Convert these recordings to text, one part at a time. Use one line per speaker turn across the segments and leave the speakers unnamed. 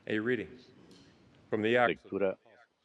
A reading from the Acts of the
Lectura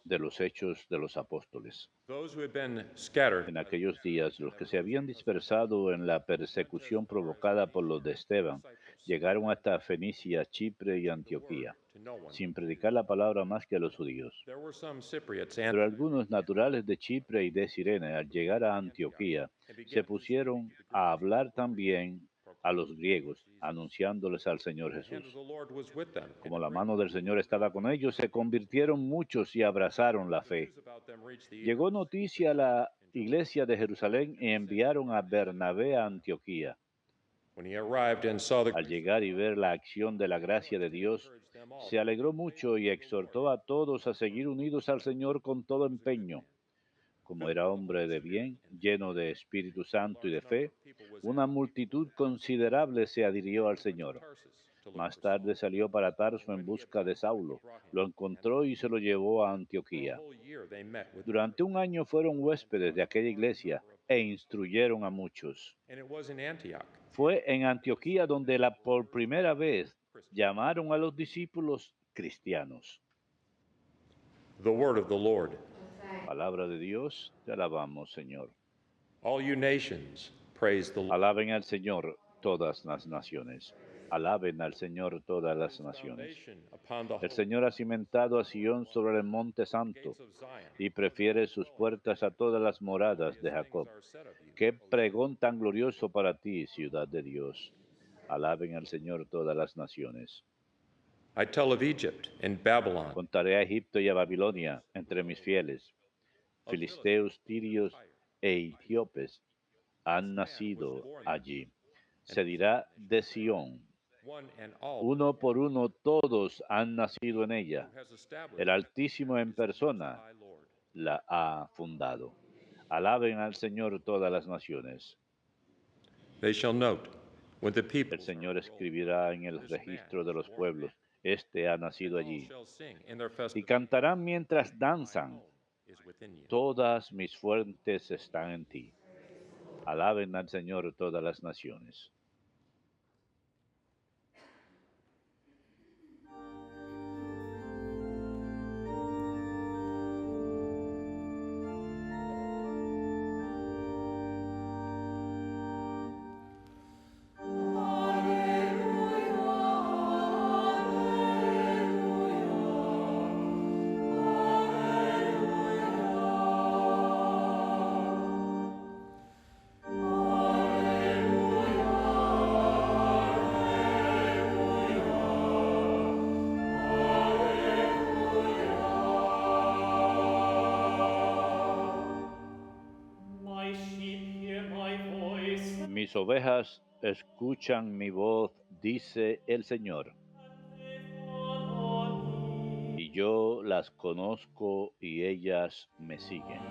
de los Hechos de los Apóstoles.
those who had been scattered
En
by the
aquellos días, los que se habían dispersado en la persecución provocada por los de Esteban llegaron hasta Fenicia, Chipre y
the word
Antioquía,
to no one.
sin predicar la palabra más que a los judíos.
There were some Cypriots and
Pero algunos naturales de Chipre y de Cirene, al llegar a Antioquía,
and
se
began to speak
pusieron
to the
a
Greeks,
hablar también a los
proclaiming
griegos,
Jesus.
anunciándoles al Señor
The hand of
Jesús.
the Lord was with them, and
Como
a
la
great
mano del Señor estaba con ellos, se convirtieron muchos y abrazaron la
the
fe.
news about them reached the ears
Llegó
of the
noticia a
Jews
la
in Jerusalem.
iglesia de Jerusalén y enviaron a Bernabé a Antioquía.
When he arrived and saw the
Al
grace of
llegar y
God,
ver la acción de la
he
gracia de
rejoiced and
Dios,
encouraged them all
se
that
alegró
they
mucho y
believed in the Lord.
exhortó a todos a seguir unidos al Señor con todo
He was a good
empeño.
man,
Como
filled
era
with the Holy
hombre de
Spirit,
bien,
and
lleno de Espíritu
a
Santo y de
large number
fe,
of people was
una multitud considerable se adhirió al
he went to
Señor.
Tarsus to look
Más
for Saul.
tarde salió para
And
Tarso en
when he had
busca de
found him, he
Saulo.
brought him,
Lo
and for
encontró y se lo llevó a
a
Antioquía.
whole year they met with
Durante un año fueron
and
huéspedes
taught
de
a
aquella
large
iglesia
number of
e
people.
instruyeron a muchos.
And it was in Antioch
Fue en
that it was
Antioquía
said
donde
that the
por
believers were
primera
called
vez
Christians.
llamaron a los discípulos cristianos.
The word of the Lord.
Palabra de Dios, te alabamos, Señor.
All you nations, praise the Lord.
Alaben al Señor todas las naciones. Alaben al Señor todas las
His
naciones.
foundation upon the
El
holy
Señor ha
rock.
cimentado a Sión sobre el monte
The
santo
gates of Zion
y
are the
prefiere
gates of
sus
all.
puertas a todas las moradas de
Glorious things
Jacob.
are said of you,
Qué
O Zion.
pregón tan glorioso para ti, ciudad de Dios. Alaben al Señor todas las naciones.
I tell of Egypt and Babylon,
Contaré a Egipto y a Babilonia entre mis fieles.
of
Filisteos,
Philistia and
tirios
Tyre.
e etíopes han
This man was
nacido
born there,
allí.
and
Se
his name
dirá
they
de
shall say,
Sión,
One and all
uno
believe
por uno todos han nacido en
who
ella.
has established
El Altísimo en
is the Most
persona
High Lord.
la ha fundado. Alaben al Señor todas las naciones.
They shall note when the
El
peoples are
Señor
enrolled,
escribirá en el
this man
registro de
was
los
born there,
pueblos, este ha
and
nacido
all
allí.
shall sing in their
Y
festive days.
cantarán mientras
My
danzan,
home is within you.
todas mis fuentes están en ti. Alaben al Señor todas las naciones.
My sheep hear my voice,
Mis ovejas escuchan mi voz, dice el Señor,
and they follow me.
y yo las conozco y ellas me siguen.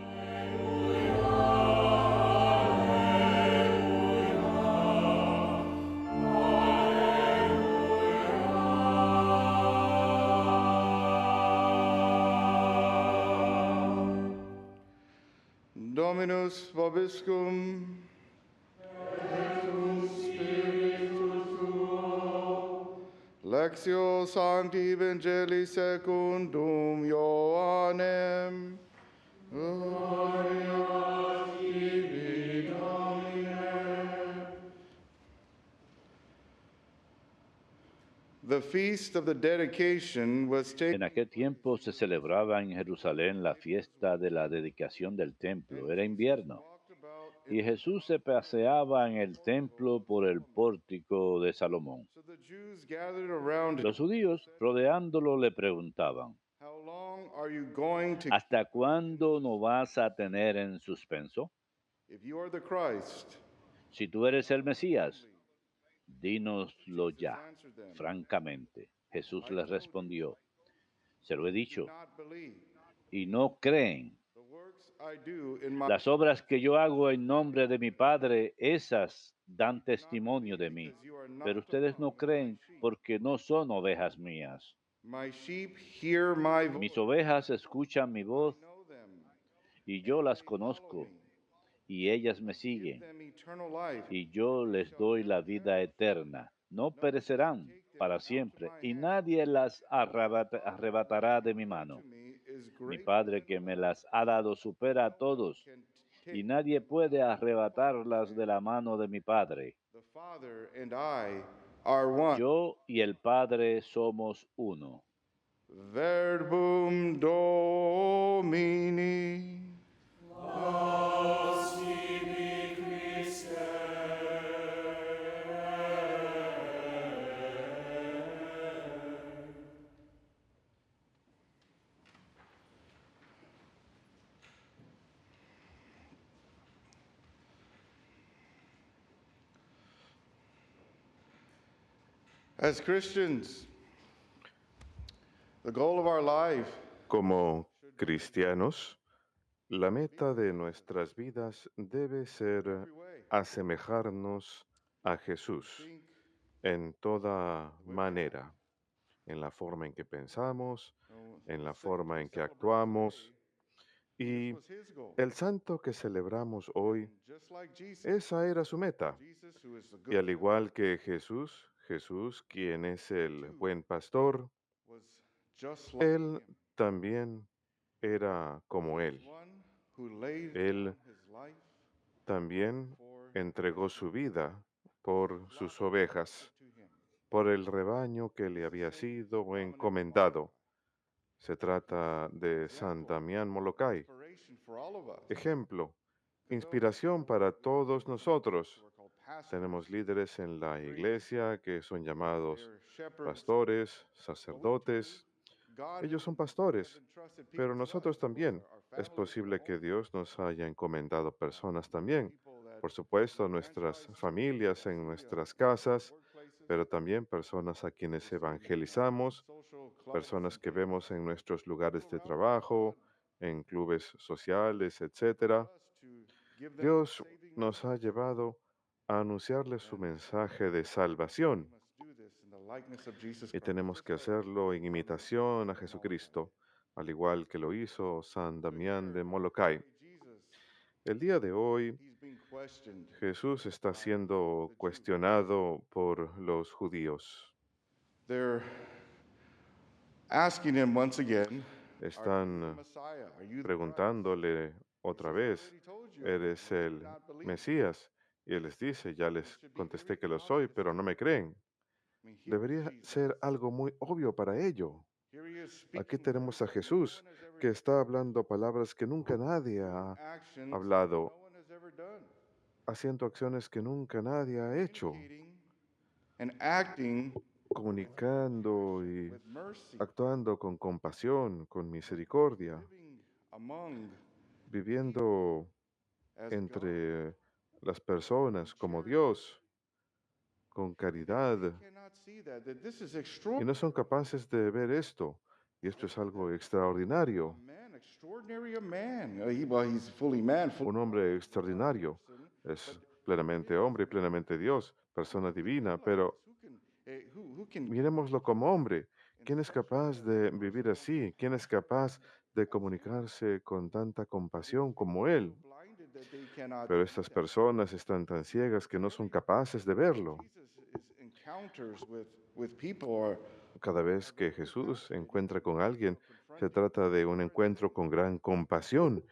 Dominus vobiscum. Lectio Sancti Evangelii secundum Ioannem. Gloria tibi, Domine. The feast of the dedication was taken.
En aquel tiempo se celebraba en Jerusalén la fiesta de la dedicación del templo. Era invierno. Y Jesús se paseaba en el templo por el pórtico de Salomón.
So the Jews gathered around him.
Los judíos, rodeándolo, le preguntaban,
How long are you going to,
¿hasta cuándo no vas a tener en suspenso?
if you are the Christ?
Si tú eres el Mesías, dínoslo
Jesus
ya,
answered them,
francamente. Jesús
I
les
told you,
respondió, se lo he
do
dicho,
not believe.
y no creen.
The works I do in my
Las obras que yo hago en nombre de mi Padre, esas dan
do not
testimonio de
believe
mí.
because you are
Pero
not
ustedes no
among my
creen
sheep.
porque no son ovejas mías.
My sheep hear my voice.
Mis ovejas escuchan mi
I
voz
know them,
y
and
yo las
they follow
conozco
me.
y ellas me
I give
siguen
them eternal life,
y yo
and they
les
shall
doy la
never
vida
perish.
eterna. No
No one can
perecerán,
take them
para siempre, y nadie las arrebatará de mi mano. Mi Padre que me las ha dado supera a todos, y nadie puede arrebatarlas de la mano de mi Padre.
The Father and I are one.
Yo y el Padre somos uno.
Verbum Domini. As Christians, the goal of our life
Como cristianos, la meta de nuestras vidas debe ser asemejarnos a Jesús en toda manera, en la forma en que pensamos, en la forma en que actuamos. Y
was his goal.
el santo que celebramos hoy,
Just like Jesus,
esa era su meta.
Jesus who is the
Y al
good
igual que Jesús, quien es el buen pastor,
was just like
él también era como él.
one who laid
Él
down his life
también
for
entregó su vida por sus ovejas,
to him.
por el rebaño que le había sido encomendado. Se trata de San Damián Molokai,
Inspiration for all of us.
ejemplo, inspiración para todos nosotros.
Who are called pastors.
Tenemos líderes en la iglesia que son llamados
They're shepherds.
pastores, sacerdotes.
God
Ellos son
has
pastores,
entrusted
pero
people's
nosotros
lives to us,
también.
our
Es
families,
posible
our
que
homes,
Dios nos haya encomendado personas también.
people that
Por supuesto,
evangelize
nuestras
to,
familias en
see,
nuestras casas,
workplaces,
pero también personas a quienes
those in,
evangelizamos,
social clubs
personas
and
que
things,
vemos en nuestros lugares de
people around us.
trabajo,
God
en clubes sociales, etcétera.
us to give them the
Dios
saving
nos ha
message.
llevado a anunciarles su
And
mensaje de
we
salvación
must do this in the likeness of Jesus
y
Christ,
tenemos
just
que
like
hacerlo en
Father
imitación a
Damian
Jesucristo, al igual que lo hizo San
Molokai. So
Damián de
here,
Molokai.
Jesus,
El día de hoy,
he's being questioned.
Jesús está siendo cuestionado por los judíos.
They're asking him once again, "Are you the
Están
Messiah? Are you the Christ?"
preguntándole
He
otra
says, "I
vez,
already told you,
¿eres
but you would
el
not believe."
Mesías? Y él les dice, ya les contesté que lo soy, pero no me creen.
I mean, here is
Debería
Jesus.
ser algo muy obvio para ello.
Here he is
Aquí
speaking
tenemos
words
a
that no
Jesús,
one has ever
que está
spoken,
hablando palabras que nunca nadie
doing
ha
actions that
hablado,
no one has ever done,
haciendo acciones que nunca nadie ha hecho,
communicating and acting
comunicando y
with mercy,
actuando con compasión, con misericordia,
living among
viviendo
as God.
entre las personas como Dios, con caridad.
They cannot see that this is
Y
extraordinary.
no son capaces de ver esto. Y esto es algo
A
extraordinario.
man, extraordinary a man. Well, he's fully man, fully
Un hombre extraordinario.
person,
Es plenamente hombre y plenamente Dios, persona divina, pero
who can
miremoslo como hombre. ¿Quién es capaz de vivir así? ¿Quién es capaz de comunicarse con tanta compasión como él?
blinded that they cannot
Pero
see
estas
that.
personas están tan ciegas que no son capaces de verlo.
Jesus is encounters with people or
Cada vez que Jesús encuentra con alguien, se trata de un encuentro con gran compasión,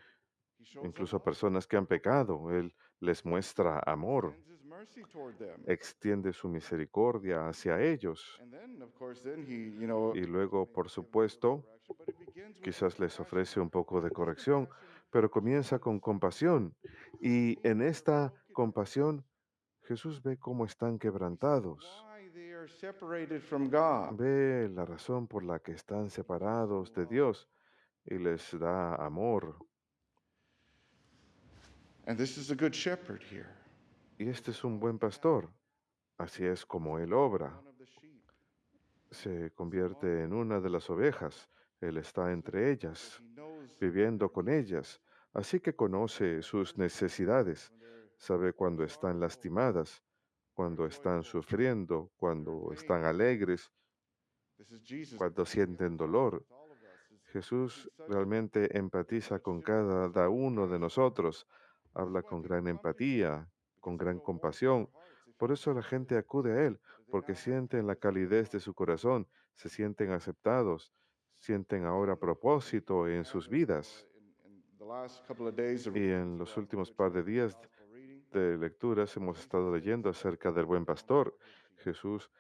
he shows them
incluso a
love,
personas que han pecado. Él les muestra amor,
extends his mercy toward them.
extiende su misericordia hacia ellos.
And then, of course, then he, you know,
Y luego, por supuesto,
correction, but it begins with
quizás les
compassion.
ofrece un poco de
This
corrección,
compassion
pero comienza con compasión. Y en esta compasión, Jesús ve cómo están quebrantados,
why they are separated from God.
ve la razón por la que están separados de Dios y les da amor.
And this is a good shepherd here.
Y este es un buen pastor. Así es como él obra.
One of the sheep.
Se convierte en una de las ovejas. Él está entre ellas,
He knows
viviendo con ellas. Así que conoce sus necesidades. Sabe cuando están lastimadas, cuando están sufriendo, cuando están alegres,
this is Jesus.
cuando sienten dolor.
All of us is
Jesús realmente empatiza con cada uno de nosotros. Habla con gran empatía, con gran compasión. Por eso la gente acude a Él, porque sienten la calidez de su corazón, se sienten aceptados, sienten ahora propósito en sus vidas. Y en los últimos par de días de lecturas hemos estado leyendo acerca del buen pastor. Jesús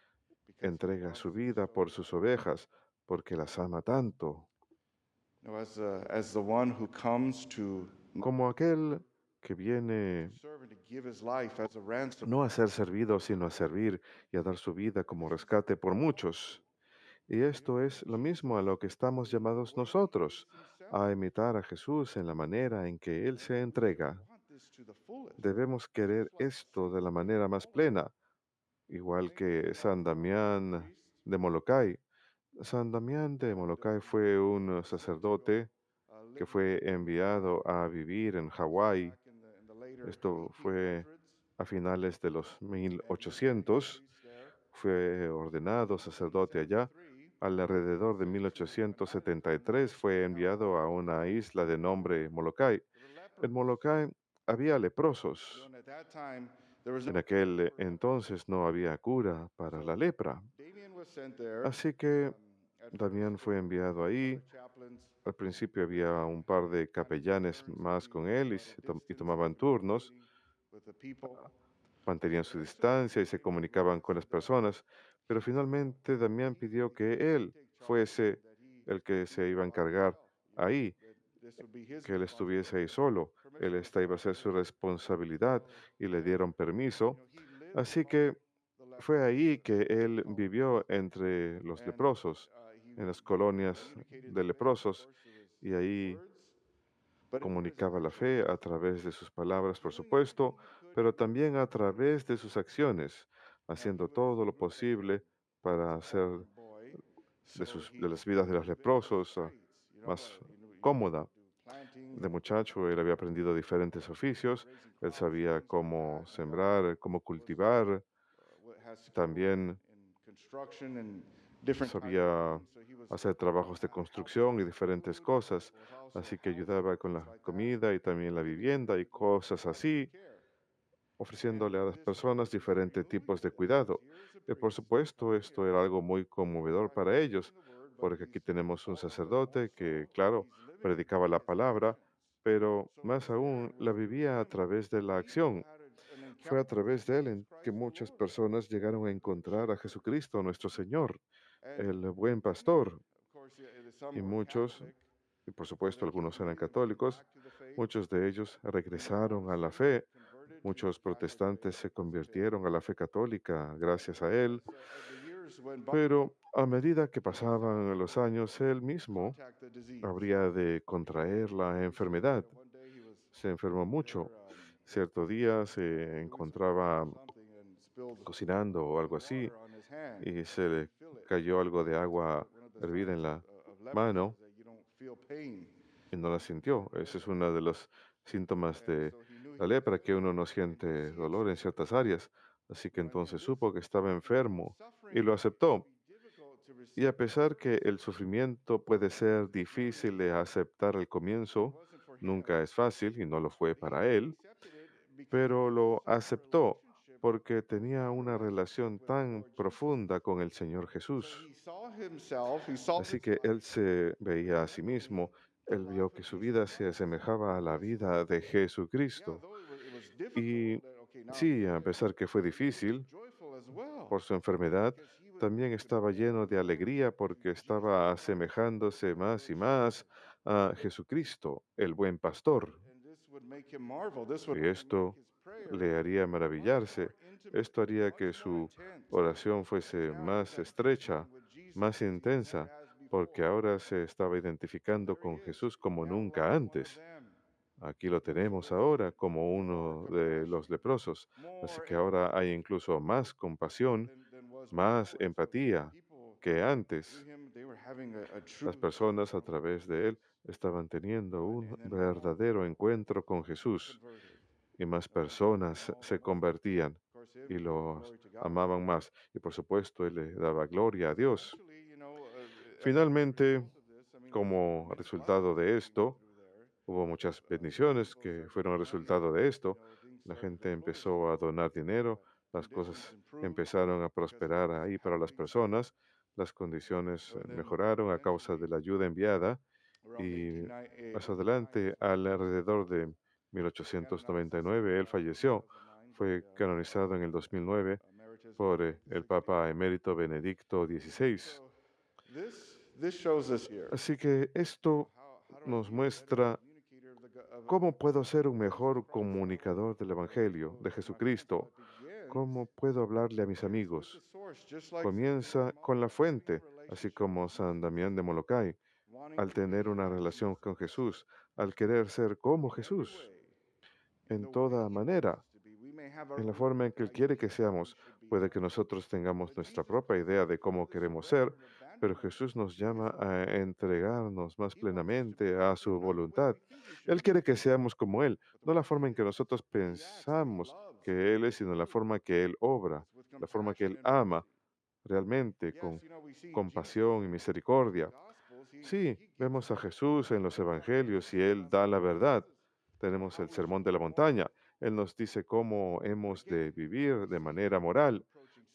entrega su vida por sus ovejas, porque las ama tanto,
As the one who comes to
como aquel que viene
serve and to give his life as a ransom.
no a ser servido, sino a servir y a dar su vida como rescate por muchos. Y esto es lo mismo a lo que estamos llamados nosotros, a imitar a Jesús en la manera en que Él se entrega.
Want this to the fullest.
Debemos querer esto de la manera más plena, igual que San Damián de Molokai. San Damián de Molokai fue un sacerdote que fue enviado a vivir en Hawái. Esto fue a finales de los 1800. Fue ordenado sacerdote allá. Alrededor de 1873 fue enviado a una isla de nombre Molokai. En Molokai había leprosos.
At that time, there was
En aquel entonces no había cura para la lepra.
Damien was sent there.
Así que
At
Damián fue enviado ahí.
chaplains
Al principio había un par de capellanes más con él y tomaban turnos,
with the people.
mantenían su distancia y se comunicaban con las personas, pero finalmente Damián pidió que él fuese el que se iba a encargar ahí,
This would be his
que él estuviese ahí solo. Esta iba a ser su responsabilidad y le dieron permiso. Así que fue ahí que él vivió entre los leprosos, en las colonias de leprosos, y ahí comunicaba la fe a través de sus palabras, por supuesto, pero también a través de sus acciones, haciendo todo lo posible para hacer de las vidas de los leprosos más cómoda. De muchacho, él había aprendido diferentes oficios, él sabía cómo sembrar, cómo cultivar, también
construction and different
sabía hacer trabajos de construcción y diferentes cosas, así que ayudaba con la comida y también la vivienda y cosas así, ofreciéndole a las personas diferentes tipos de cuidado. Y por supuesto, esto era algo muy conmovedor para ellos, porque aquí tenemos un sacerdote que, claro, predicaba la palabra, pero más aún la vivía a través de la acción. Fue a través de él en que muchas personas llegaron a encontrar a Jesucristo, nuestro Señor, el buen pastor. Y muchos, y por supuesto algunos eran católicos, muchos de ellos regresaron a la fe. Muchos protestantes se convirtieron a la fe católica gracias a él, pero a medida que pasaban los años, él mismo habría de contraer la enfermedad. Se enfermó mucho. Cierto día se encontraba cocinando o algo así y se le cayó algo de agua hervida en la mano y no la sintió. Ese es uno de los síntomas de la lepra, que uno no siente dolor en ciertas áreas. Así que entonces supo que estaba enfermo y lo aceptó. Y a pesar que el sufrimiento puede ser difícil de aceptar al comienzo, nunca es fácil y no lo fue para él, pero lo aceptó porque tenía una relación tan profunda con el Señor Jesús. Así que él se veía a sí mismo, él vio que su vida se asemejaba a la vida de Jesucristo. Y sí, a pesar que fue difícil por su enfermedad, también estaba lleno de alegría porque estaba asemejándose más y más a Jesucristo, el buen pastor. Y esto le haría maravillarse. Esto haría que su oración fuese más estrecha, más intensa, porque ahora se estaba identificando con Jesús como nunca antes. Aquí lo tenemos ahora como uno de los leprosos. Así que ahora hay incluso más compasión, más empatía que antes. Las personas a través de él estaban teniendo un verdadero encuentro con Jesús y más personas se convertían y los amaban más. Y por supuesto, él le daba gloria a Dios. Finalmente, como resultado de esto, hubo muchas bendiciones que fueron el resultado de esto. La gente empezó a donar dinero, Las cosas empezaron a prosperar ahí para las personas, las condiciones mejoraron a causa de la ayuda enviada y más adelante, alrededor de 1899, él falleció. Fue canonizado en el 2009 por el Papa emérito Benedicto XVI.
This shows us here.
Así que esto nos muestra cómo puedo ser un mejor comunicador del Evangelio de Jesucristo, cómo puedo hablarle a mis amigos. Comienza con la fuente, así como San Damián de Molokai, al tener una relación con Jesús, al querer ser como Jesús, en toda manera, en la forma en que Él quiere que seamos. Puede que nosotros tengamos nuestra propia idea de cómo queremos ser, pero Jesús nos llama a entregarnos más plenamente a su voluntad. Él quiere que seamos como Él, no la forma en que nosotros pensamos que Él es, sino la forma que Él obra, la forma que Él ama realmente con compasión y misericordia. Sí, vemos a Jesús en los evangelios y Él da la verdad. Tenemos el sermón de la montaña. Él nos dice cómo hemos de vivir de manera moral,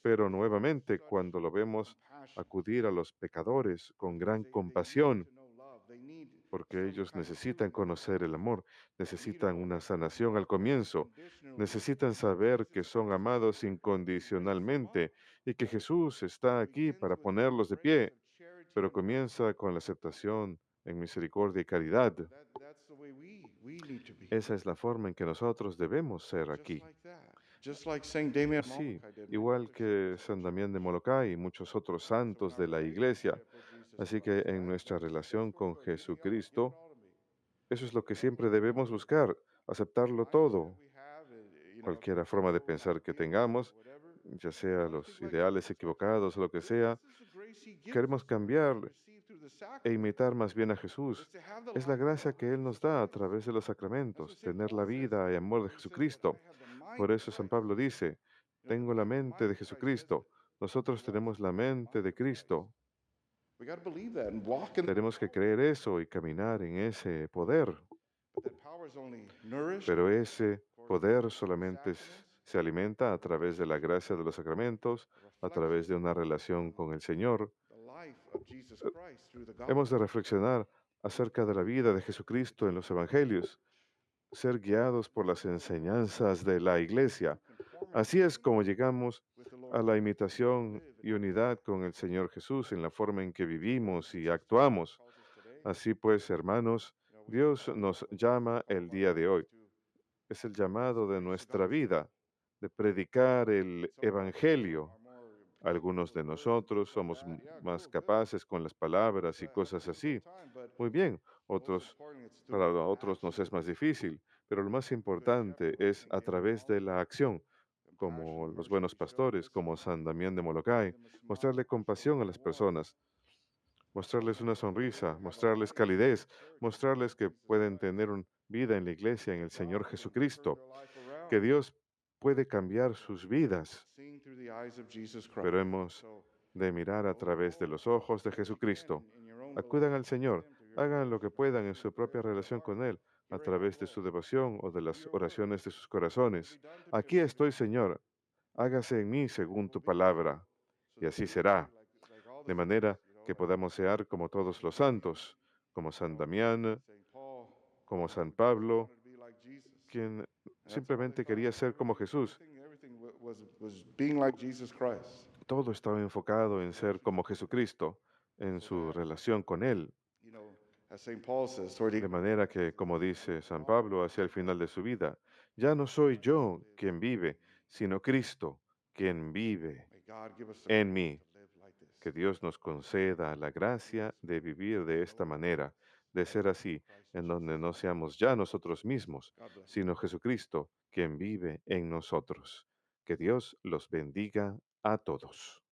pero nuevamente cuando lo vemos acudir a los pecadores con gran compasión, porque ellos necesitan conocer el amor, necesitan una sanación al comienzo, necesitan saber que son amados incondicionalmente y que Jesús está aquí para ponerlos de pie, pero comienza con la aceptación en misericordia y caridad. Esa es la forma en que nosotros debemos ser aquí.
Just like Saint Damien of
Así,
Molokai did many
igual
hundreds of
que
years
San
ago.
Damián de Molokai y muchos otros
So in
santos
our
de la
relationship
iglesia.
with Jesus
Así que
Christ,
en nuestra
that's
relación
where we
con
go. You give
Jesucristo,
it all to me.
eso es lo que
You know,
siempre debemos buscar,
the
aceptarlo
mindset
todo,
we have,
cualquier forma de
whatever
pensar que
ideas or
tengamos,
whatever,
ya
we
sea
want to think
los
like
ideales
Jesus Christ.
equivocados o lo que sea,
This is the grace He gives us,
queremos
the grace we
cambiar
receive through the
e
sacraments,
imitar más bien a Jesús.
is to have the
Es la
life and
gracia
love of
que Él nos
Jesus
da a
Christ.
través de los
That's what
sacramentos,
St.
tener la
Paul says in
vida y amor de
Romans. He says, "But I
Jesucristo.
have the mind
Por
of
eso San
Christ."
Pablo dice, tengo la
The
mente
mind
de
of Christ says
Jesucristo.
it.
Nosotros
We walk
tenemos la
according to the
mente
mind
de
of Christ.
Cristo.
We got to believe that and walk in that
Tenemos que
power.
creer eso y caminar en ese poder.
But that power is only nourished
Pero ese
according to
poder
the
solamente
sacraments,
se alimenta a través de la gracia de los sacramentos,
the
a
reflection
través de una relación
on
con el Señor.
the life of Jesus Christ through the
Hemos de
gospel.
reflexionar acerca de la vida de Jesucristo en los evangelios, ser guiados por las enseñanzas de la iglesia. Así es como llegamos
With the
a
Lord
la
Jesus,
imitación
live
y
in the
unidad con el Señor Jesús en la forma en que vivimos y actuamos.
calls us today.
Así pues, hermanos, Dios nos llama el día de hoy.
To
Es el llamado de
preach the
nuestra
gospel.
vida, de predicar el
Some of us
Evangelio.
are more pleasant
Algunos
with
de
words and
nosotros
things like
somos
that. Yeah,
más
cool, good.
capaces con las palabras y
Have a
cosas
difficult
así.
time, but
Muy bien,
most
otros,
importantly, it's
para
through
otros nos es más
actions.
difícil, pero lo más
A good shepherd,
importante
like
es
Saint
a
Damien of
través de la
Molokai,
acción,
compassion
como
and
los
mercy
buenos
we show,
pastores, como
listen,
San Damián de
give
Molokai,
them a smile,
mostrarle
show them
compasión a
the
las
warmth.
personas, mostrarles una sonrisa,
Have a
mostrarles
life in the
calidez,
church of the
mostrarles
Lord
que
Jesus
pueden
Christ.
tener una vida en la iglesia, en
That
el Señor
God can turn
Jesucristo,
their life
que
around,
Dios puede cambiar sus vidas,
seeing through the eyes of Jesus Christ.
pero hemos
So
de mirar a través de los ojos de
do what you can
Jesucristo.
in your own
Acudan al
relationship with
Señor,
Him, through your
hagan lo que
devotion, and
puedan en
through the
su propia
prayers of your
relación
heart.
con Él, a
Here I am,
través de su
Lord.
devoción o de
Do
las
your will.
oraciones de sus
Let it be
corazones.
done to be
Aquí
according to
estoy,
your will.
Señor, hágase en mí
And it
según
will
tu
be,
palabra,
so
y
that
así
we can be
será,
like all the
de
saints,
manera que podamos ser como todos los santos, como San Damián,
Saint Paul,
como San
he just
Pablo,
wanted to be like Jesus.
quien
And that's all they
simplemente
thought
quería
about.
ser como Jesús.
Everything was being like Jesus Christ.
Todo estaba enfocado en ser como Jesucristo, en
So
su
that,
relación con Él.
As Saint Paul says, toward the
De manera que, como dice San Pablo hacia el final de su vida, ya no soy yo quien vive, sino Cristo quien vive
may God give us the
en
grace
mí.
to live like this.
Que Dios nos conceda la gracia de vivir de esta manera, de ser así, en donde no seamos ya nosotros mismos,
God bless you.
sino Jesucristo quien vive en nosotros. Que Dios los bendiga a todos.